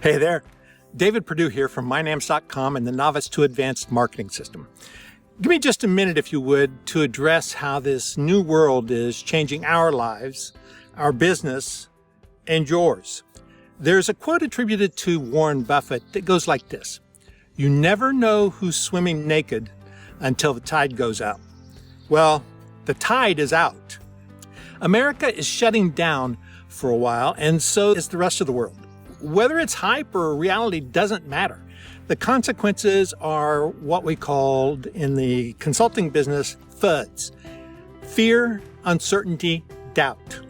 Hey there, David Perdew here from MyNAMS.com and the Novice to Advanced Marketing System. Give me just a minute, if you would, to address how this new world is changing our lives, our business, and yours. There's a quote attributed to Warren Buffett that goes like this: "You never know who's swimming naked until the tide goes out." Well, the tide is out. America is shutting down for a while, and so is the rest of the world. Whether it's hype or reality doesn't matter. The consequences are what we called in the consulting business FUDs: fear, uncertainty, doubt.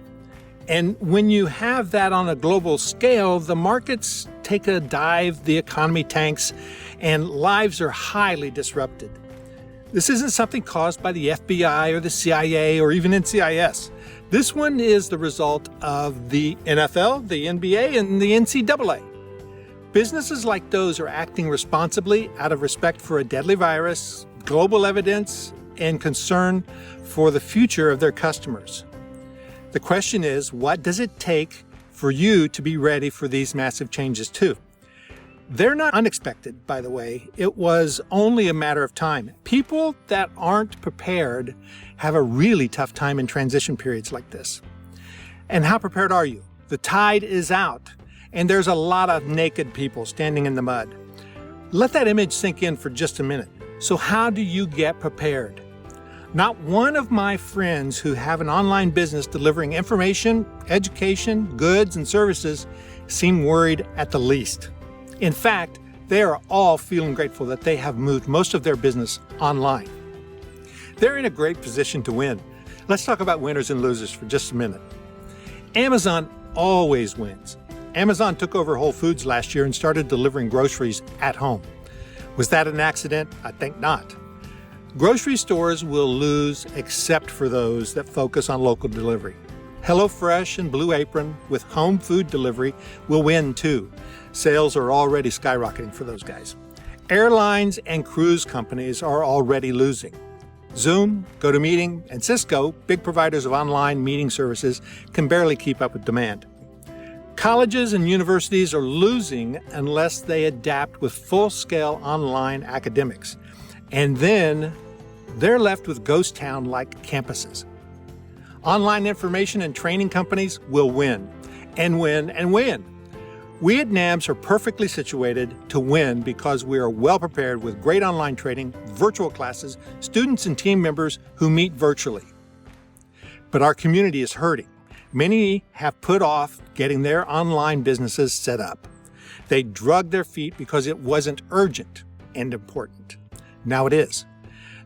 And when you have that on a global scale, the markets take a dive, the economy tanks, and lives are highly disrupted. This isn't something caused by the FBI or the CIA or even NCIS. This one is the result of the NFL, the NBA, and the NCAA. Businesses like those are acting responsibly out of respect for a deadly virus, global evidence, and concern for the future of their customers. The question is, what does it take for you to be ready for these massive changes too? They're not unexpected, by the way. It was only a matter of time. People that aren't prepared have a really tough time in transition periods like this. And how prepared are you? The tide is out, and there's a lot of naked people standing in the mud. Let that image sink in for just a minute. So how do you get prepared? Not one of my friends who have an online business delivering information, education, goods, and services seem worried at the least. In fact, they are all feeling grateful that they have moved most of their business online. They're in a great position to win. Let's talk about winners and losers for just a minute. Amazon always wins. Amazon took over Whole Foods last year and started delivering groceries at home. Was that an accident? I think not. Grocery stores will lose except for those that focus on local delivery. HelloFresh and Blue Apron with home food delivery will win too. Sales are already skyrocketing for those guys. Airlines and cruise companies are already losing. Zoom, GoToMeeting, and Cisco, big providers of online meeting services, can barely keep up with demand. Colleges and universities are losing unless they adapt with full-scale online academics. And then they're left with ghost town-like campuses. Online information and training companies will win, and win, and win. We at NAMS are perfectly situated to win because we are well prepared with great online training, virtual classes, students and team members who meet virtually. But our community is hurting. Many have put off getting their online businesses set up. They drug their feet because it wasn't urgent and important. Now it is.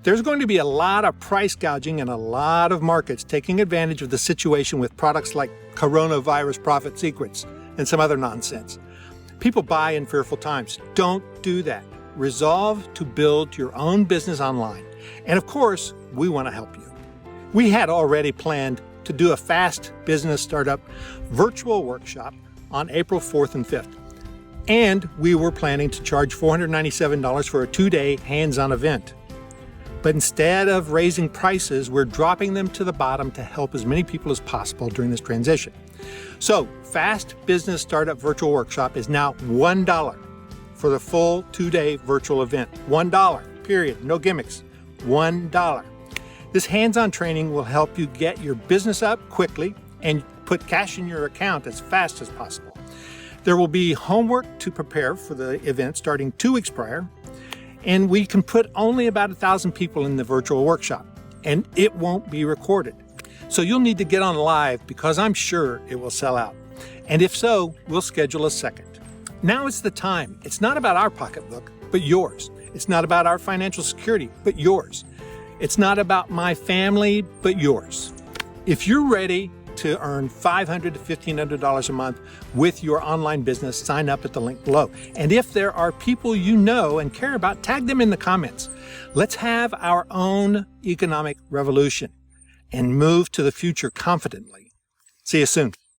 There's going to be a lot of price gouging and a lot of markets taking advantage of the situation with products like coronavirus profit secrets and some other nonsense. People buy in fearful times. Don't do that. Resolve to build your own business online. And of course, we want to help you. We had already planned to do a fast business startup virtual workshop on April 4th and 5th. And we were planning to charge $497 for a 2-day hands-on event. But instead of raising prices, we're dropping them to the bottom to help as many people as possible during this transition. So, Fast Business Startup Virtual Workshop is now $1 for the full 2-day virtual event. $1, period. No gimmicks. $1. This hands-on training will help you get your business up quickly and put cash in your account as fast as possible. There will be homework to prepare for the event starting 2 weeks prior, and we can put only about 1,000 people in the virtual workshop, and it won't be recorded. So you'll need to get on live because I'm sure it will sell out. And if so, we'll schedule a second. Now is the time. It's not about our pocketbook, but yours. It's not about our financial security, but yours. It's not about my family, but yours. If you're ready to earn $500 to $1,500 a month with your online business, sign up at the link below. And if there are people you know and care about, tag them in the comments. Let's have our own economic revolution and move to the future confidently. See you soon.